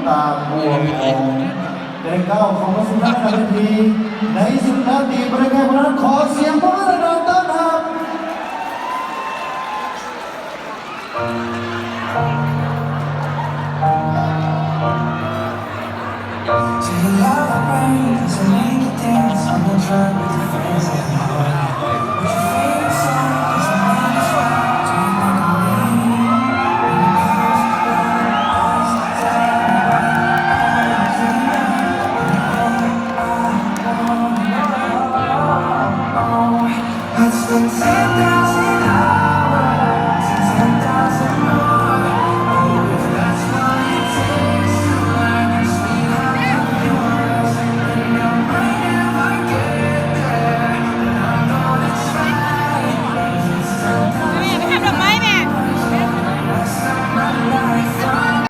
ตาบวมของแต่เก้าของพระสุนัขนาทีในสุดนาทีบริการพนันขอเสียงพระราชต้อนรับ Do you love the rain? Does it make you dance? I'm gonna try with your friends and